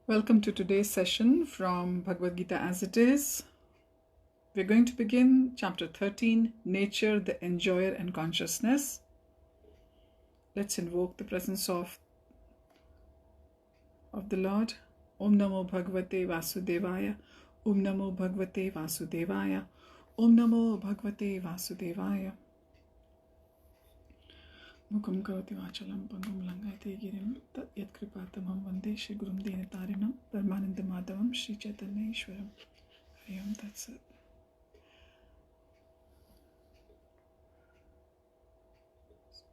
Welcome to today's session from Bhagavad Gita as it is. We're going to begin chapter 13, Nature, the Enjoyer and Consciousness. Let's invoke the presence of the Lord. Om Namo Bhagavate Vasudevaya. Om Namo Bhagavate Vasudevaya. Om Namo Bhagavate Vasudevaya. Mukam karoti vachalam pangam langayate girim tat yat kripatamam vande Shri Gurum Dinatarinam Paramananda Madhavam Shri Chaitanya Ishwaram. Hari that's it.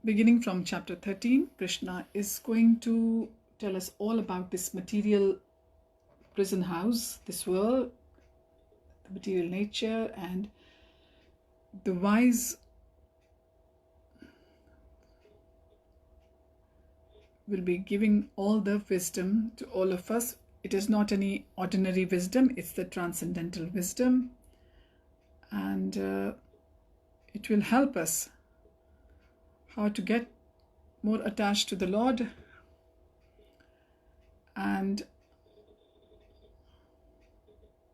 Beginning from chapter 13, Krishna is going to tell us all about this material prison house, this world, the material nature, and the wise will be giving all the wisdom to all of us. It is not any ordinary wisdom, it's the transcendental wisdom, and it will help us how to get more attached to the Lord. And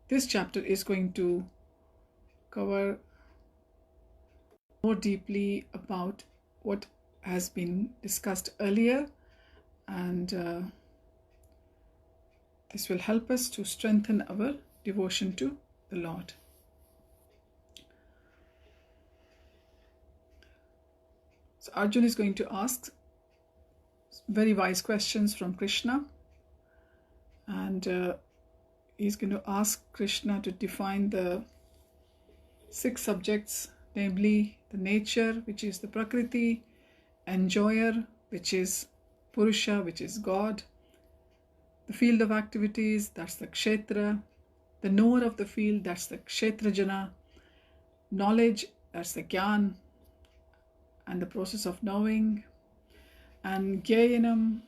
this chapter is going to cover more deeply about what has been discussed earlier, and this will help us to strengthen our devotion to the Lord. So Arjuna is going to ask very wise questions from Krishna, and he's going to ask Krishna to define the 6 subjects, namely the nature, which is the Prakriti, enjoyer, which is Purusha, which is God, the field of activities, that's the Kshetra, the knower of the field, that's the Kshetrajana, knowledge, that's the Gyan, and the process of knowing, and Gyanam,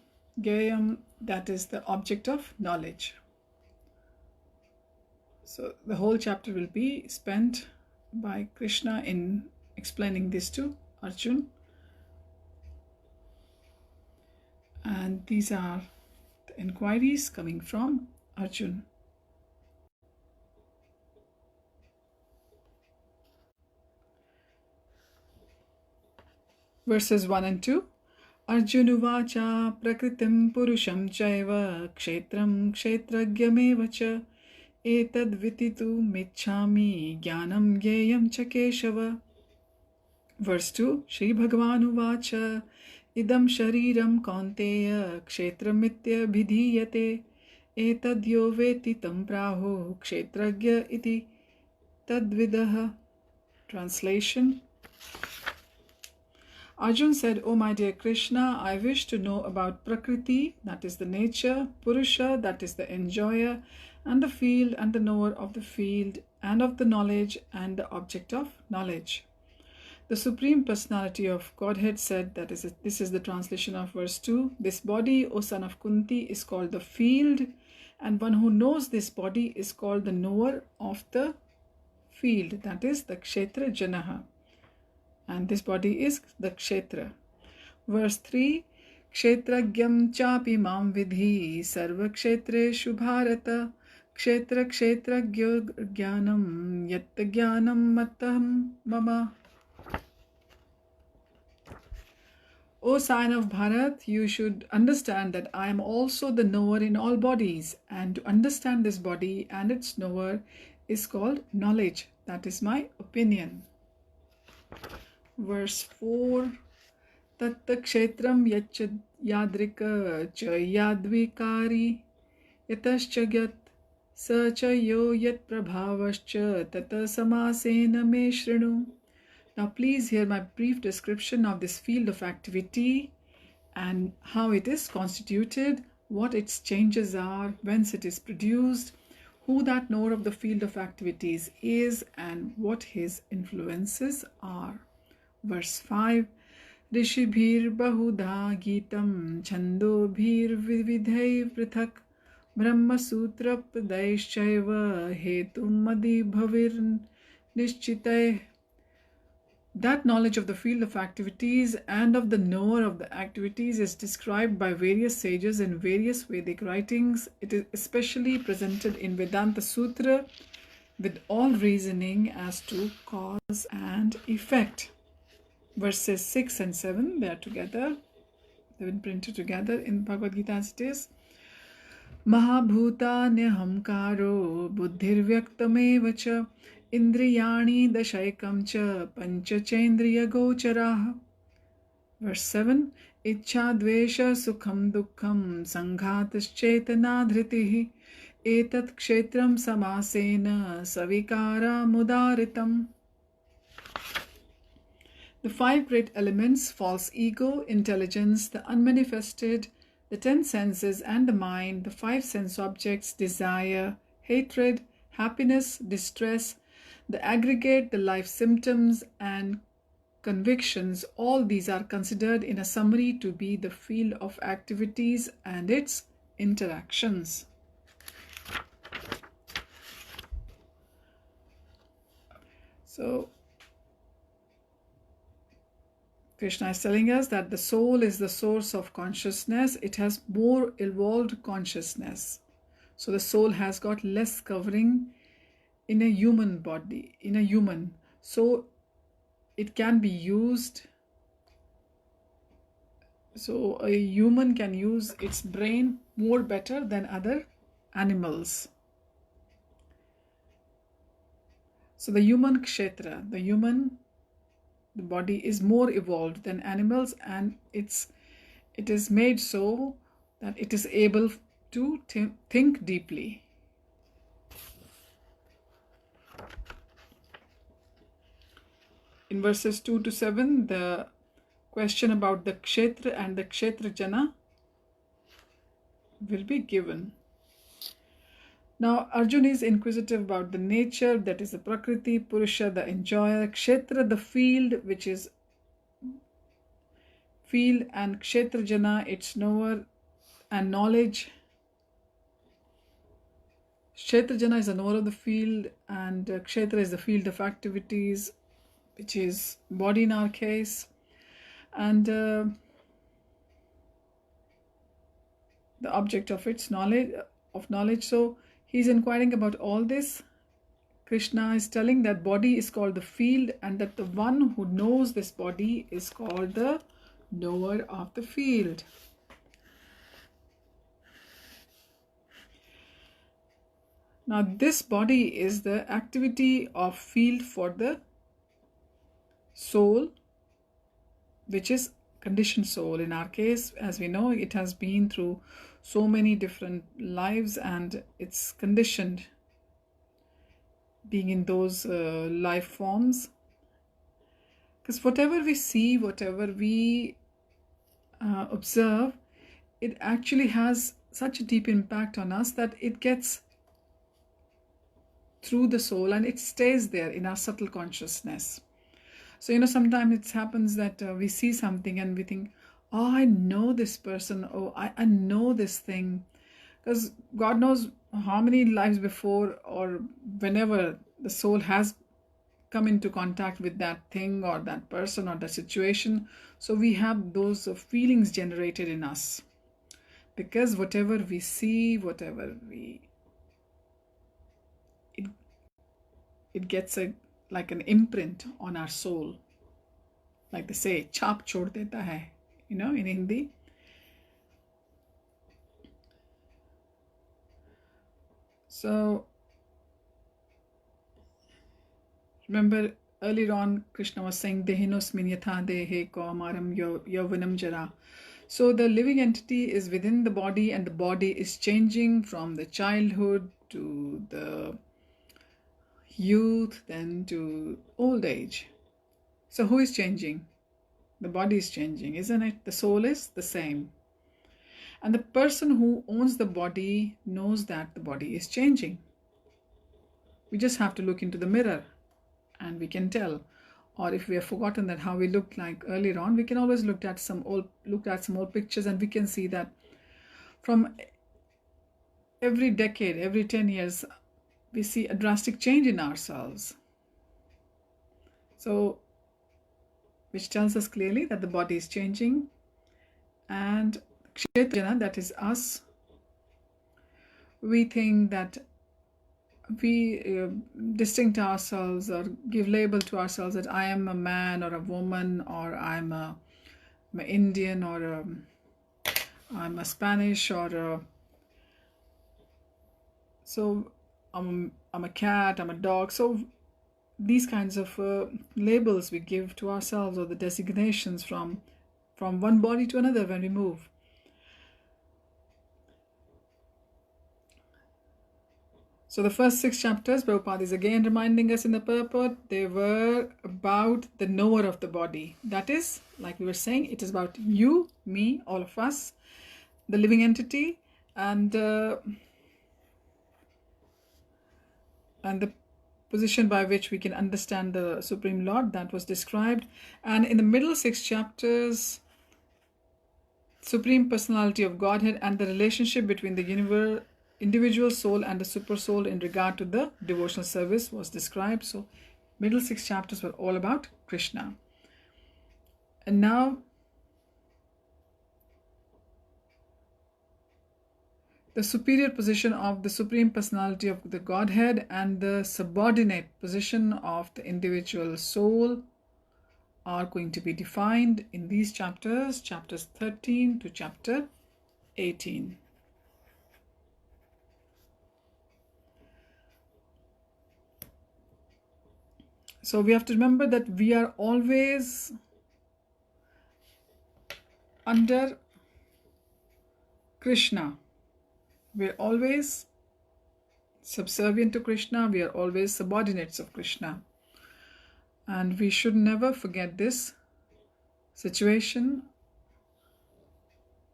that is the object of knowledge. So the whole chapter will be spent by Krishna in explaining this to Arjuna. And these are the enquiries coming from Arjuna. Verses 1 and 2. Arjuna vacha prakritim purusham chaiva kshetram kshetragyameva cha etad vititu michhami jnanam gyayam cha keshava. Verse 2. Shri Bhagavan vacha idam shariram kaunteya kshetramitya bhidhiyate etadyo veti tam praho kshetragya iti tadvidaha. Translation. Arjuna said, "O my dear Krishna, I wish to know about Prakriti, that is the nature, Purusha, that is the enjoyer, and the field and the knower of the field, and of the knowledge and the object of knowledge." The Supreme Personality of Godhead said, this is the translation of verse 2, "This body, O son of Kunti, is called the field, and one who knows this body is called the knower of the field, that is the Kshetra Janaha. And this body is the Kshetra." Verse 3, "Kshetragyam chapi mam vidhi sarva kshetreshu bharata kshetra kshetragyo jnanam yat jnanam matam mama." O sign of Bharat, you should understand that I am also the knower in all bodies, and to understand this body and its knower is called knowledge. That is my opinion. Verse 4, "Tatta kshetram yacha yadrika cha yadvikari yatascha gyat sa cha yo yat prabhavascha tata samasena me shrinu." Now please hear my brief description of this field of activity and how it is constituted, what its changes are, whence it is produced, who that knower of the field of activities is, and what his influences are. Verse 5, "Rishibhir bahudha gitam chandobhir vividhai prithak brahma sutra padaishchaiva hetum adi bhavir nishchitay." That knowledge of the field of activities and of the knower of the activities is described by various sages in various Vedic writings. It is especially presented in Vedanta Sutra with all reasoning as to cause and effect. Verses 6 and 7, they are together. They've been printed together in Bhagavad Gita as it is. Mahabhutanyhamkaro buddhirvyaktamev cha indriyani dashayakam cha panchachendriyagocharaha. Verse 7. Ichha dvesha sukham dukkham sanghataschetana etat kshetram samasena savikara mudaritam. The five great elements, false ego, intelligence, the unmanifested, the 10 senses and the mind, the 5 sense objects, desire, hatred, happiness, distress, the aggregate, the life symptoms and convictions, all these are considered in a summary to be the field of activities and its interactions. So Krishna is telling us that the soul is the source of consciousness. It has more evolved consciousness. So the soul has got less covering in a human body, in a human. So it can be used. So a human can use its brain more better than other animals. So the human kshetra, the body is more evolved than animals, and it is made so that it is able to think deeply. In verses 2 to 7, the question about the kshetra and the kshetra jana will be given. Now Arjuna is inquisitive about the nature, that is the prakriti, purusha, the enjoyer, kshetra, the field, which is field, and kshetra jana, its knower and knowledge. Kshetra jana is the knower of the field, and kshetra is the field of activities, which is body in our case, and the object of its knowledge. So he's inquiring about all this. Krishna is telling that body is called the field, and that the one who knows this body is called the knower of the field. Now this body is the activity of field for the soul, which is conditioned soul. In our case, as we know, it has been through so many different lives, and it's conditioned being in those life forms. Because whatever we see, whatever we observe, it actually has such a deep impact on us that it gets through the soul and it stays there in our subtle consciousness. So, sometimes it happens that we see something and we think, oh, I know this person, oh, I know this thing. Because God knows how many lives before or whenever the soul has come into contact with that thing or that person or that situation. So we have those feelings generated in us. Because whatever we see, it gets like an imprint on our soul. Like they say, chap chhod deta hai, in Hindi. So remember earlier on, Krishna was saying, Dehinosmin yatha dehe ko amaram yauvanam jara. So the living entity is within the body, and the body is changing from the childhood to the youth, then to old age. So who is changing? The body is changing, isn't it? The soul is the same. And the person who owns the body knows that the body is changing. We just have to look into the mirror and we can tell. Or if we have forgotten that how we looked like earlier on, we can always look at some old pictures, and we can see that from every decade, every 10 years, we see a drastic change in ourselves. So which tells us clearly that the body is changing, and Kshetrajana, that is us, we think that we distinct ourselves or give label to ourselves that I am a man or a woman, or I'm an Indian, or I'm a Spanish, or so I'm a cat, I'm a dog. So these kinds of labels we give to ourselves, or the designations from one body to another when we move. So the first 6 chapters, Prabhupada is again reminding us in the purport, they were about the knower of the body. That is, like we were saying, it is about you, me, all of us, the living entity, and the position by which we can understand the Supreme Lord that was described. And in the middle 6 chapters, Supreme Personality of Godhead and the relationship between the individual soul and the super soul in regard to the devotional service was described. So middle 6 chapters were all about Krishna. And now the superior position of the Supreme Personality of the Godhead and the subordinate position of the individual soul are going to be defined in these chapters 13 to chapter 18. So we have to remember that we are always under Krishna. We are always subservient to Krishna. We are always subordinates of Krishna. And we should never forget this situation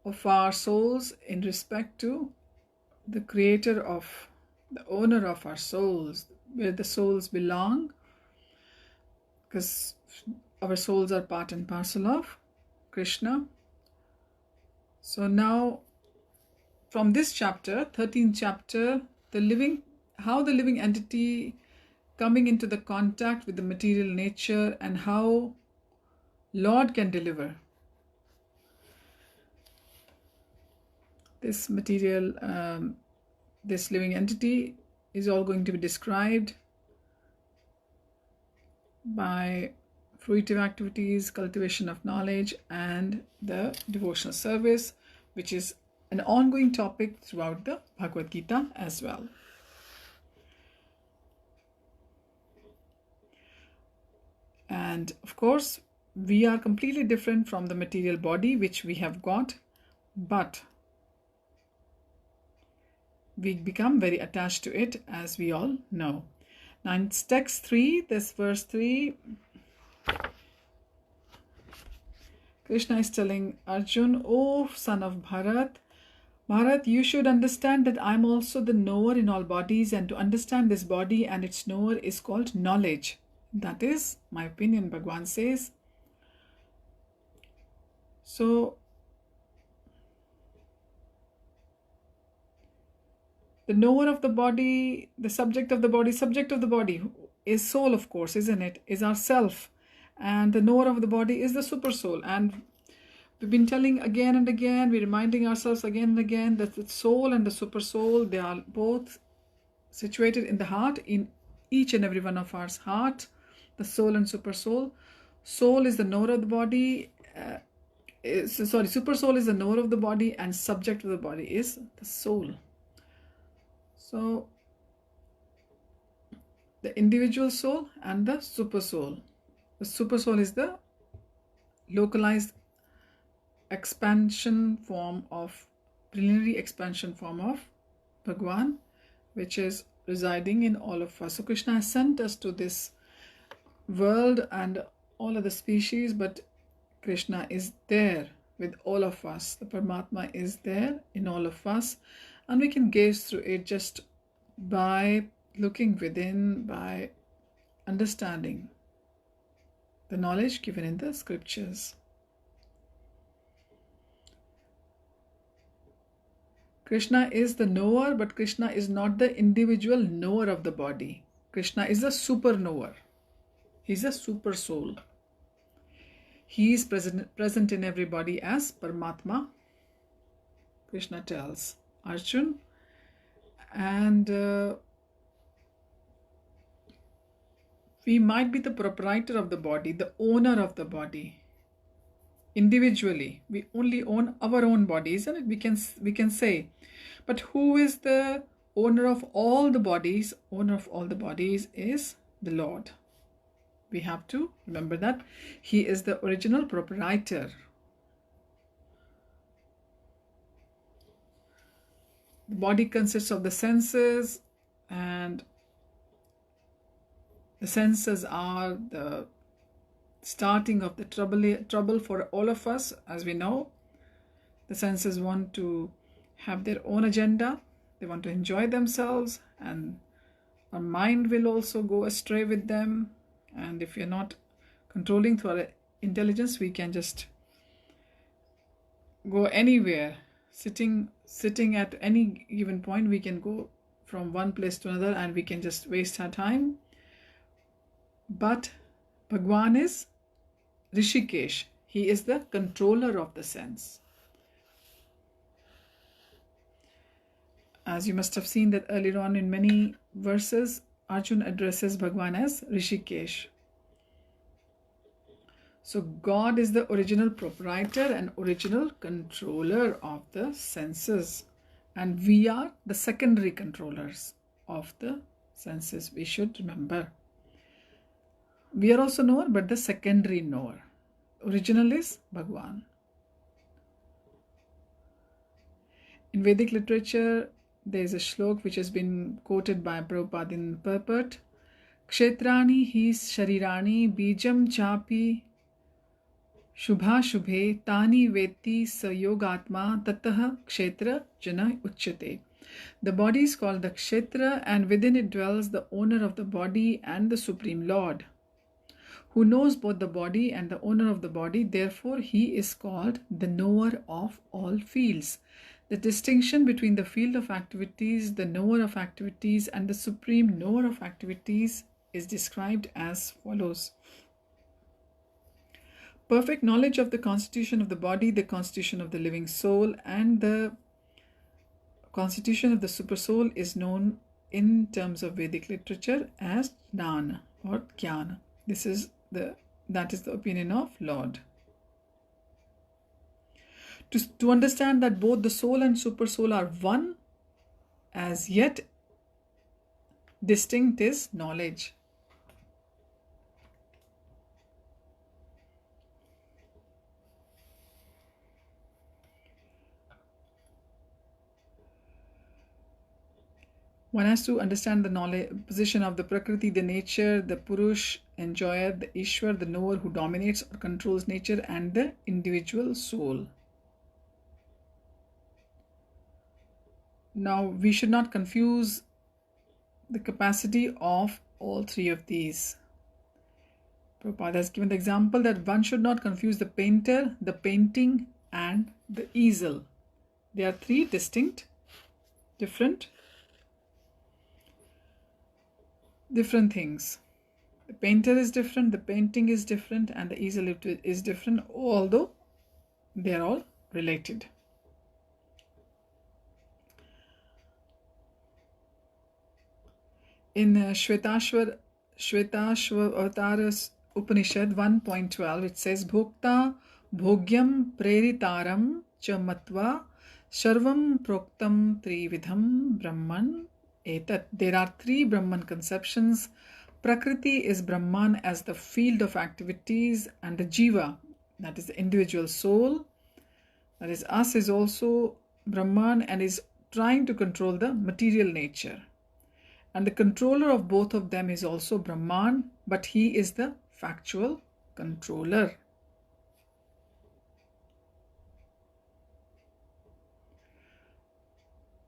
of our souls in respect to the creator of, the owner of our souls, where the souls belong, because our souls are part and parcel of Krishna. So now from this chapter, 13th chapter, how the living entity coming into the contact with the material nature and how Lord can deliver this material, this living entity is all going to be described by fruitive activities, cultivation of knowledge, and the devotional service, which is an ongoing topic throughout the Bhagavad Gita as well. And of course, we are completely different from the material body which we have got, but we become very attached to it, as we all know. Now in text 3, this verse 3, Krishna is telling Arjun, "O son of Bharat, you should understand that I am also the knower in all bodies, and to understand this body and its knower is called knowledge." That is my opinion, Bhagwan says. So the knower of the body, the subject of the body is soul, of course, isn't it? Is our self. And the knower of the body is the super soul. And we've been telling again and again, we're reminding ourselves again and again that the soul and the super soul, they are both situated in the heart, in each and every one of our heart, the soul and super soul. Soul is the knower of the body. Super soul is the knower of the body, and subject of the body is the soul. So the individual soul and the super soul. The super soul is the localized expansion form of, preliminary expansion form of Bhagwan, which is residing in all of us. So Krishna has sent us to this world and all other species, but Krishna is there with all of us. The Paramatma is there in all of us, and we can gaze through it just by looking within, by understanding the knowledge given in the scriptures. Krishna is the knower, but Krishna is not the individual knower of the body. Krishna is the super knower. He's a super soul. He is present in everybody as Paramatma, Krishna tells Arjun. And we might be the proprietor of the body, the owner of the body. Individually, we only own our own body, isn't it? We can say. But who is the owner of all the bodies? Owner of all the bodies is the Lord. We have to remember that He is the original proprietor. The body consists of the senses, and the senses are the starting of the trouble for all of us. As we know, the senses want to have their own agenda. They want to enjoy themselves, and our mind will also go astray with them. And if you're not controlling through our intelligence, we can just go anywhere. Sitting at any given point, we can go from one place to another, and we can just waste our time. But Bhagwan is Rishikesh. He is the controller of the sense. As you must have seen that earlier on in many verses, Arjun addresses Bhagwan as Rishikesh. So God is the original proprietor and original controller of the senses. And we are the secondary controllers of the senses. We should remember. We are also knower, but the secondary knower. Original is Bhagwan. In Vedic literature, there is a shlok which has been quoted by Prabhupada in Purport. Kshetrani hi sharirani bijam chapi shubha shubhe tani veti sayogatma tatah kshetra jana uchyate. The body is called the kshetra, and within it dwells the owner of the body and the Supreme Lord, who knows both the body and the owner of the body. Therefore, he is called the knower of all fields. The distinction between the field of activities, the knower of activities, and the supreme knower of activities is described as follows. Perfect knowledge of the constitution of the body, the constitution of the living soul, and the constitution of the supersoul is known in terms of Vedic literature as Jnana or Jnana. That is the opinion of Lord. To understand that both the soul and supersoul are one, as yet distinct, is knowledge. One has to understand the knowledge position of the Prakriti, the nature, the Purush, enjoyer, the Ishwar, the knower who dominates or controls nature, and the individual soul. Now, we should not confuse the capacity of all three of these. Prabhupada has given the example that one should not confuse the painter, the painting, and the easel. They are three distinct, different things. The painter is different, the painting is different, and the easel is different, although they are all related. In Shvetashvar Avataras Upanishad 1.12, it says, Bhokta bhogyam preritaram cha matva sarvam proktam trividham brahman etat. There are three Brahman conceptions. Prakriti is Brahman as the field of activities, and the Jiva, that is the individual soul, that is us, is also Brahman and is trying to control the material nature. And the controller of both of them is also Brahman, but he is the factual controller.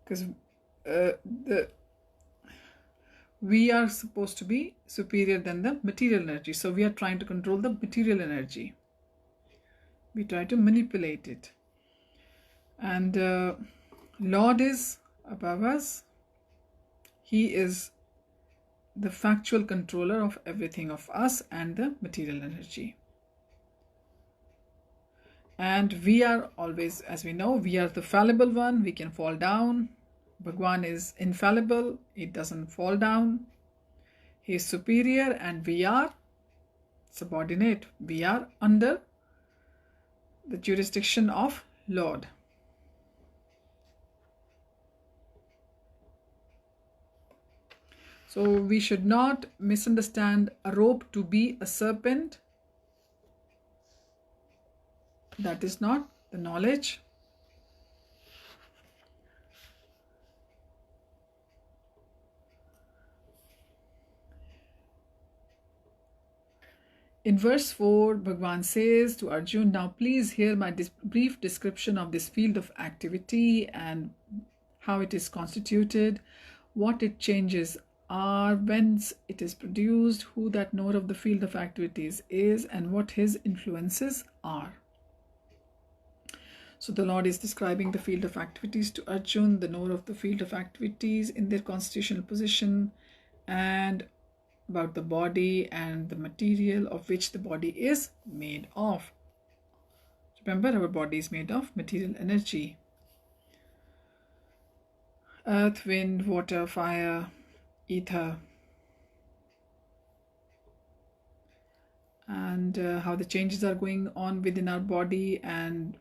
Because we are supposed to be superior than the material energy. So we are trying to control the material energy. We try to manipulate it. And Lord is above us. He is the factual controller of everything of us and the material energy. And we are always, as we know, we are the fallible one. We can fall down. Bhagwan is infallible. He doesn't fall down. He is superior and we are subordinate. We are under the jurisdiction of Lord. So we should not misunderstand a rope to be a serpent. That is not the knowledge. In verse 4, Bhagwan says to Arjun, now please hear my brief description of this field of activity and how it is constituted, what its changes are, whence it is produced, who that knower of the field of activities is, and what his influences are. So the Lord is describing the field of activities to Arjun, the knower of the field of activities in their constitutional position, and about the body and the material of which the body is made of. Remember, our body is made of material energy. Earth, wind, water, fire, ether. And how the changes are going on within our body, and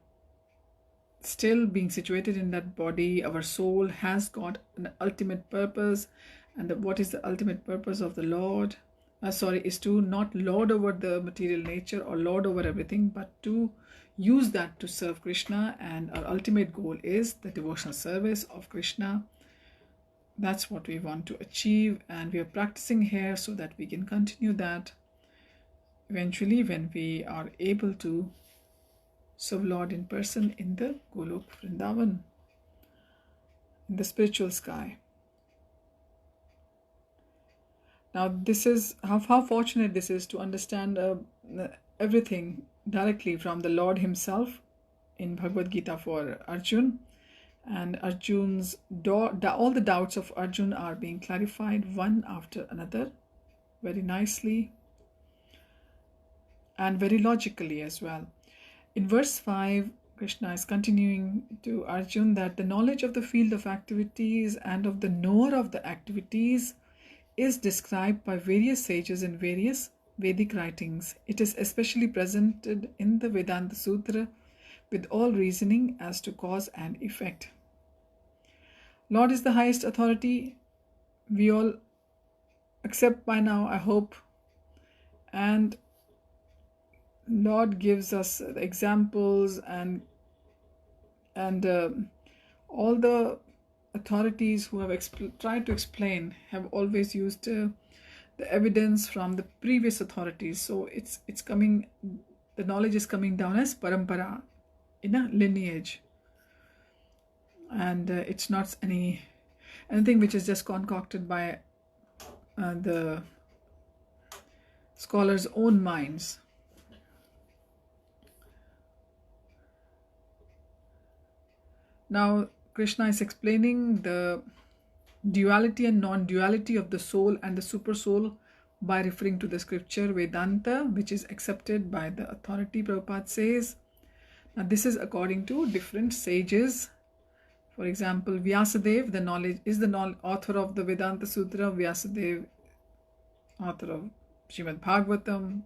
still being situated in that body, our soul has got an ultimate purpose. And what is the ultimate purpose of the Lord? Is to not lord over the material nature or lord over everything, but to use that to serve Krishna. And our ultimate goal is the devotional service of Krishna. That's what we want to achieve, and we are practicing here so that we can continue that eventually when we are able to serve Lord in person in the Golok Vrindavan, in the spiritual sky. Now this is how fortunate this is to understand everything directly from the Lord himself in Bhagavad Gita for Arjun. And Arjun's all the doubts of Arjun are being clarified one after another very nicely and very logically as well. In verse 5, Krishna is continuing to Arjun that the knowledge of the field of activities and of the knower of the activities is described by various sages in various Vedic writings. It is especially presented in the Vedanta Sutra with all reasoning as to cause and effect. Lord is the highest authority. We all accept by now, I hope. And Lord gives us examples, and all the authorities who have tried to explain have always used the evidence from the previous authorities. So it's coming, the knowledge is coming down as parampara, in a lineage. And it's not anything which is just concocted by the scholars' own minds. Now Krishna is explaining the duality and non-duality of the soul and the super soul by referring to the scripture Vedanta, which is accepted by the authority, Prabhupada says. Now this is according to different sages. For example, Vyasadeva, the author of the Vedanta Sutra. Vyasadeva, author of Srimad Bhagavatam.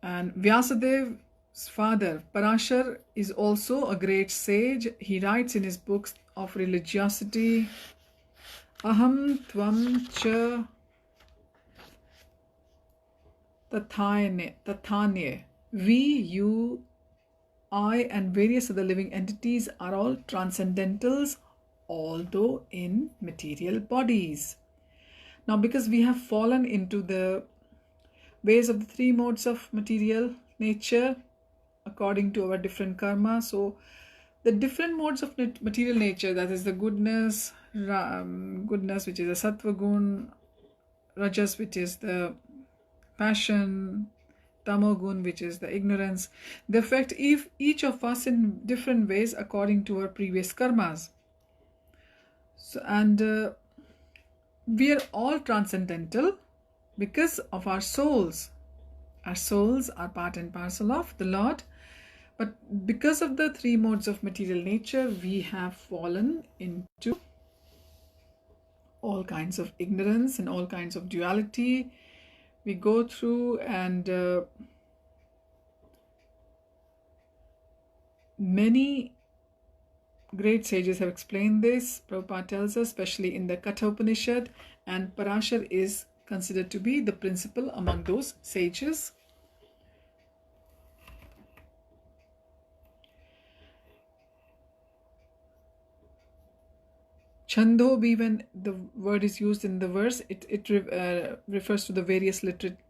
And Vyasadeva's father, Parashar, is also a great sage. He writes in his books of religiosity, Aham Tvam Cha Tathanye. We, you, I, and various other living entities are all transcendentals, although in material bodies. Now, because we have fallen into the ways of the three modes of material nature according to our different karma, so the different modes of material nature, that is the goodness which is the sattva gun, rajas which is the passion, tamogun which is the ignorance, they affect each of us in different ways according to our previous karmas. So, and we are all transcendental because of our souls. Our souls are part and parcel of the Lord, But because of the three modes of material nature, we have fallen into all kinds of ignorance and all kinds of duality. We go through, and many great sages have explained this. Prabhupada tells us, especially in the Katha Upanishad, and Parashar is considered to be the principal among those sages. Chandobhi, when the word is used in the verse, it refers to the various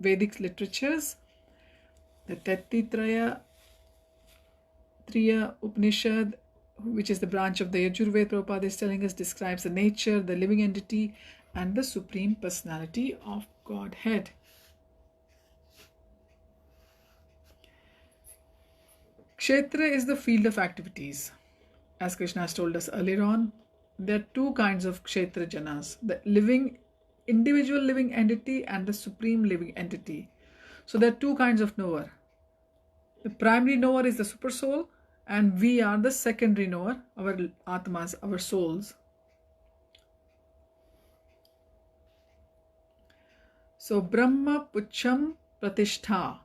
Vedic literatures. The Tetitraya Triya Upanishad, which is the branch of the Yajurveda, Prabhupada is telling us, describes the nature, the living entity, and the supreme personality of Godhead. Kshetra is the field of activities. As Krishna has told us earlier on, there are two kinds of Kshetra Janas, the individual living entity and the supreme living entity. So there are two kinds of knower. The primary knower is the super soul, and we are the secondary knower, our Atmas, our souls. So Brahma Pucham Pratishtha,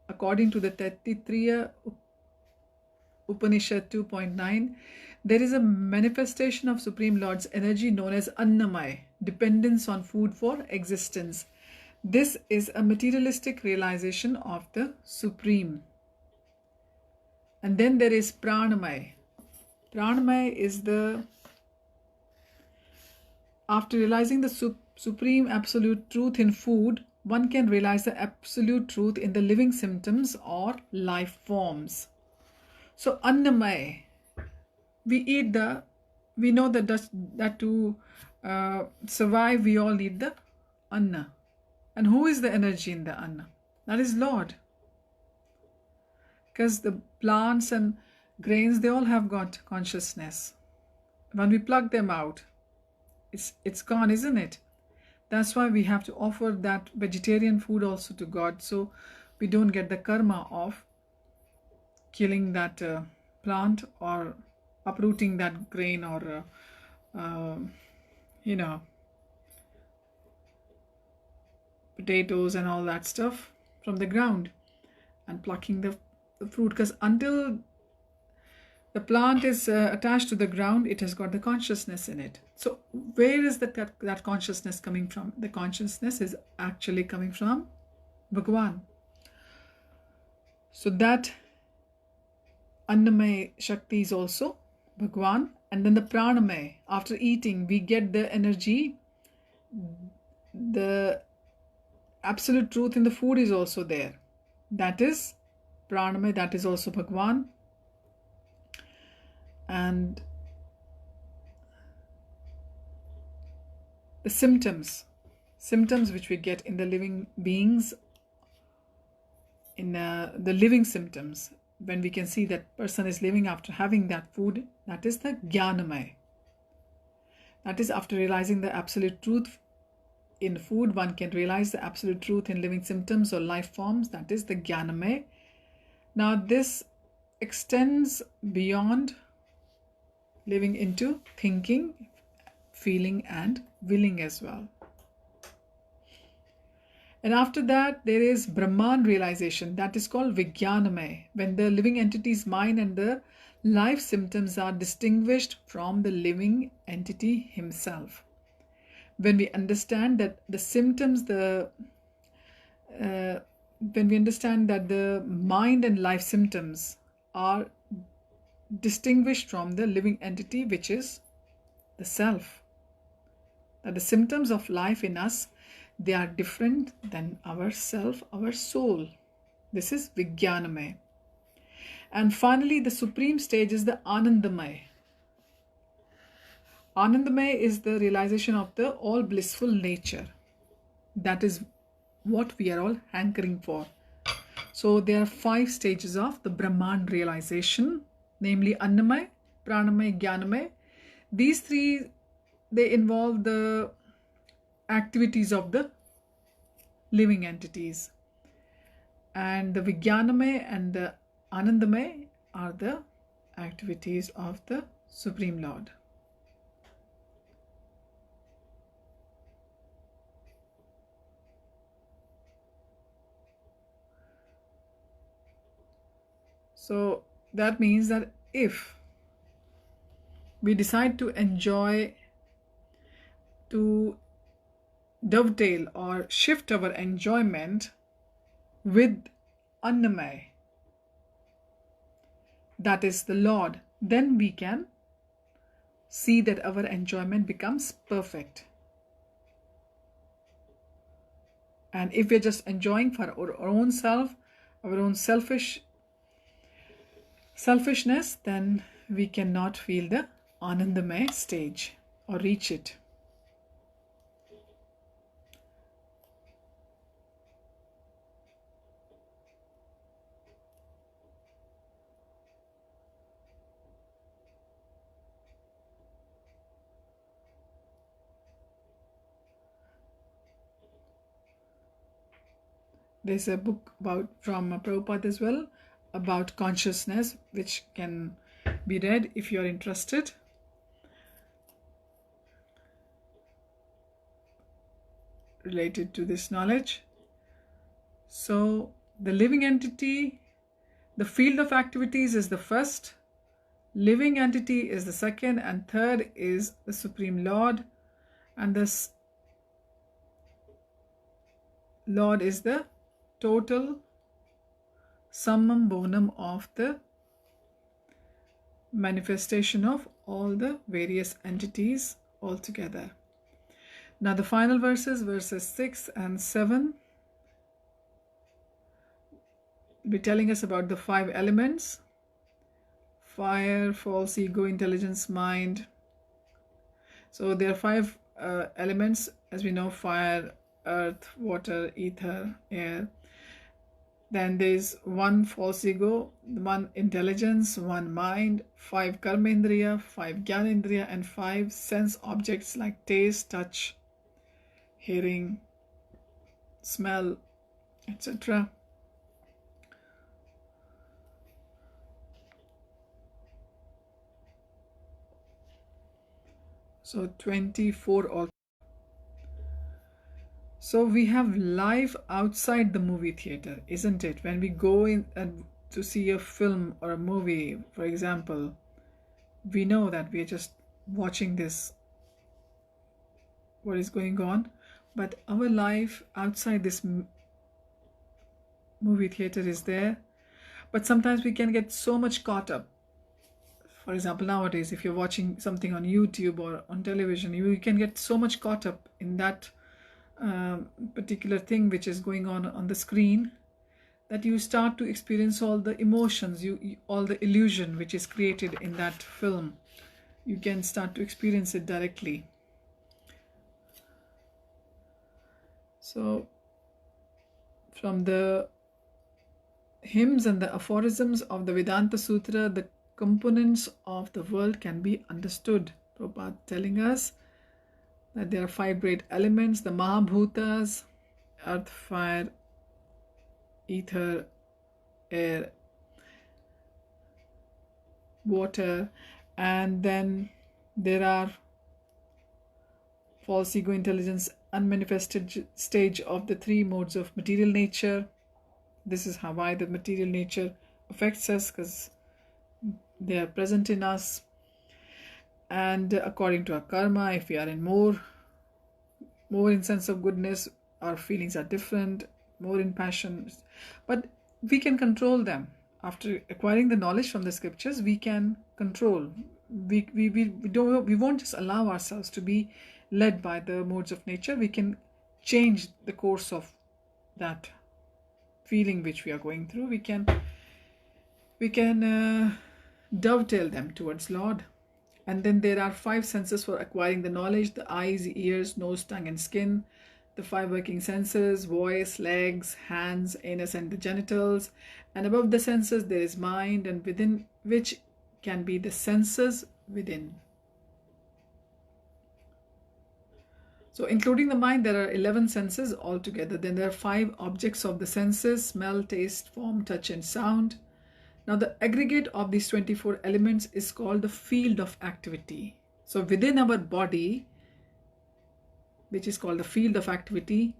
according to the Tetitriya Upanishad 2.9, there is a manifestation of Supreme Lord's energy known as Annamaya, dependence on food for existence. This is a materialistic realization of the Supreme. And then there is Pranamaya. Pranamaya is after realizing the supreme absolute truth in food, one can realize the absolute truth in the living symptoms or life forms. So Annamaya, we know that to survive we all need the Anna. And who is the energy in the Anna? That is Lord. Because the plants and grains, they all have got consciousness. When we pluck them out, it's gone, isn't it? That's why we have to offer that vegetarian food also to God, so we don't get the karma of killing that plant or uprooting that grain or potatoes and all that stuff from the ground and plucking the fruit, because until the plant is attached to the ground, it has got the consciousness in it. So where is that consciousness coming from? The consciousness is actually coming from Bhagavan. So that Annamaya Shakti is also Bhagavan. And then the Pranamaya, after eating we get the energy. The absolute truth in the food is also there. That is Pranamaya, that is also Bhagavan. And the symptoms which we get in the living beings, in the living symptoms, when we can see that person is living after having that food, that is the Jnanamaya. That is, after realizing the absolute truth in food, one can realize the absolute truth in living symptoms or life forms. That is the Jnanamaya. Now this extends beyond living into thinking, feeling and willing as well. And after that there is Brahman realization, that is called Vijnanamaya, when the living entity's mind and the life symptoms are distinguished from the living entity himself. When we understand that the symptoms, when we understand that the mind and life symptoms are distinguished from the living entity, which is the self, that the symptoms of life in us, they are different than our self, our soul. This is Vijnanamaya. And finally the supreme stage is the Anandamaya. Anandamaya is the realization of the all blissful nature. That is what we are all hankering for. So there are 5 stages of the Brahman realization, namely Annamaya, Pranamaya, Jnanamaya. These 3, they involve the activities of the living entities. And the Vijnanamaya and the Anandamaya, are the activities of the Supreme Lord. So that means that if we decide to enjoy, to dovetail or shift our enjoyment with Annamay, that is the Lord, then we can see that our enjoyment becomes perfect. And if we're just enjoying for our own self, our own selfishness, then we cannot feel the Anandamay stage or reach it. There's a book from Prabhupada as well about consciousness, which can be read if you're interested. Related to this knowledge. So the living entity, the field of activities is the first, living entity is the second, and third is the Supreme Lord, and this Lord is the total summum bonum of the manifestation of all the various entities altogether. Now the final verses 6 and 7, be telling us about the 5 elements: fire, false ego, intelligence, mind. So there are 5 elements, as we know: fire, earth, water, ether, air. Then there is 1 false ego, 1 intelligence, 1 mind, 5 karmendriya, 5 jnanendriya, and 5 sense objects like taste, touch, hearing, smell, etc. So 24 all. So we have life outside the movie theater, isn't it? When we go in to see a film or a movie, for example, we know that we are just watching this, what is going on, but our life outside this movie theater is there. But sometimes we can get so much caught up. For example, nowadays, if you're watching something on YouTube or on television, you can get so much caught up in that particular thing which is going on the screen, that you start to experience all the emotions, all the illusion which is created in that film. You can start to experience it directly. So from the hymns and the aphorisms of the Vedanta Sutra, the components of the world can be understood. Prabhupada telling us that there are 5 great elements: the Mahabhutas, earth, fire, ether, air, water, and then there are false ego, intelligence, unmanifested stage of the 3 modes of material nature. This is why the material nature affects us, because they are present in us. And according to our karma, if we are in more in sense of goodness, our feelings are different, more in passion, but we can control them. After acquiring the knowledge from the scriptures, we can control. We won't just allow ourselves to be led by the modes of nature. We can change the course of that feeling which we are going through. We can dovetail them towards Lord. And then there are 5 senses for acquiring the knowledge: the eyes, ears, nose, tongue, and skin. The 5 working senses: voice, legs, hands, anus, and the genitals. And above the senses there is mind, and within which can be the senses within. So including the mind, there are 11 senses altogether. Then there are 5 objects of the senses: smell, taste, form, touch, and sound. Now the aggregate of these 24 elements is called the field of activity. So within our body, which is called the field of activity,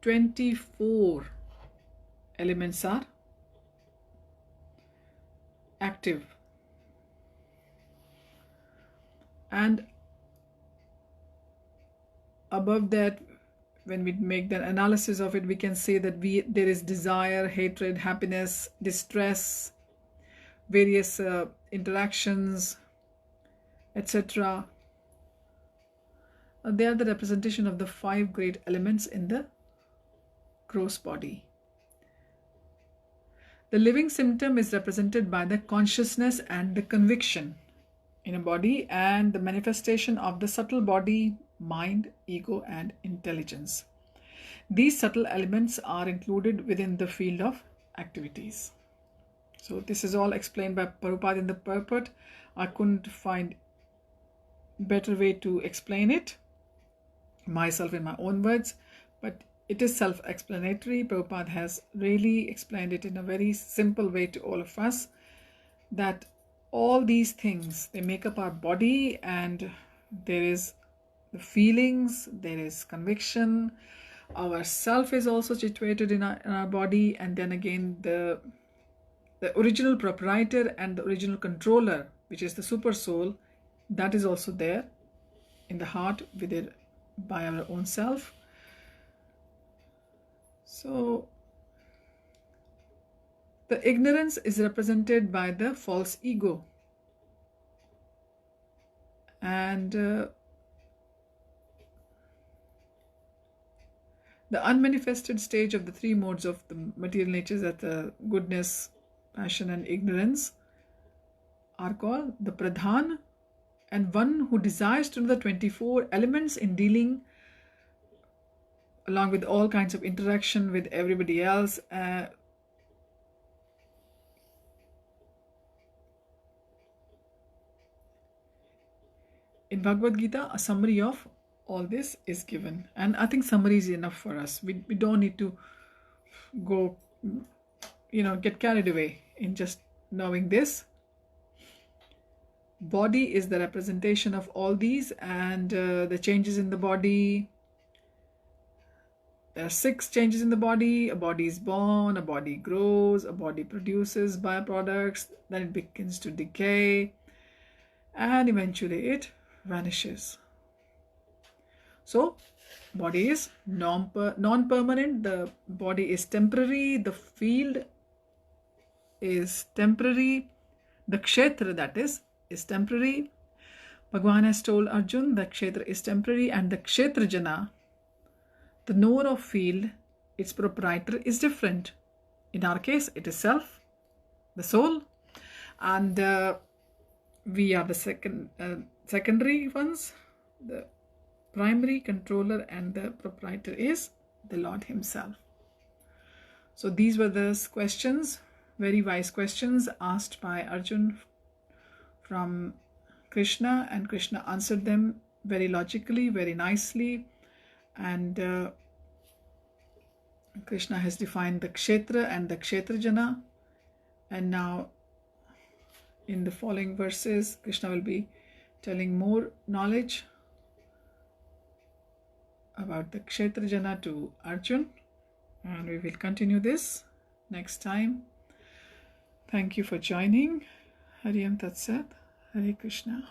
24 elements are active. And above that, when we make the analysis of it, we can say that there is desire, hatred, happiness, distress, various interactions, etc. They are the representation of the 5 great elements in the gross body. The living symptom is represented by the consciousness and the conviction in a body, and the manifestation of the subtle body, mind, ego, and intelligence. These subtle elements are included within the field of activities. So this is all explained by Prabhupada in the purport. I couldn't find better way to explain it myself in my own words, but it is self-explanatory. Prabhupada has really explained it in a very simple way to all of us, that all these things, they make up our body, and there is the feelings, there is conviction, our self is also situated in our body, and then again the original proprietor and the original controller, which is the super soul, that is also there in the heart by our own self. So the ignorance is represented by the false ego, and the unmanifested stage of the 3 modes of the material natures, that the goodness, passion, and ignorance, are called the pradhan. And one who desires to know the 24 elements in dealing along with all kinds of interaction with everybody else, in Bhagavad Gita, a summary of all this is given, and I think summary is enough for us. We don't need to go, get carried away in just knowing this. Body is the representation of all these, and the changes in the body. There are 6 changes in the body. A body is born, a body grows, a body produces byproducts, then it begins to decay, and eventually it vanishes. So body is non-permanent, the body is temporary, the field is temporary, the kshetra, that is temporary. Bhagavan has told Arjun that kshetra is temporary, and the kshetra jana, the knower of field, its proprietor, is different. In our case, it is self, the soul, and we are the secondary ones. The primary controller and the proprietor is the Lord himself. So these were the questions, very wise questions asked by Arjun from Krishna, and Krishna answered them very logically, very nicely, and Krishna has defined the kshetra and the kshetra jana, and now in the following verses Krishna will be telling more knowledge about the kshetra jana to Arjun, and we will continue this next time. Thank you for joining. Hari Om Tat Sat. Hare Krishna.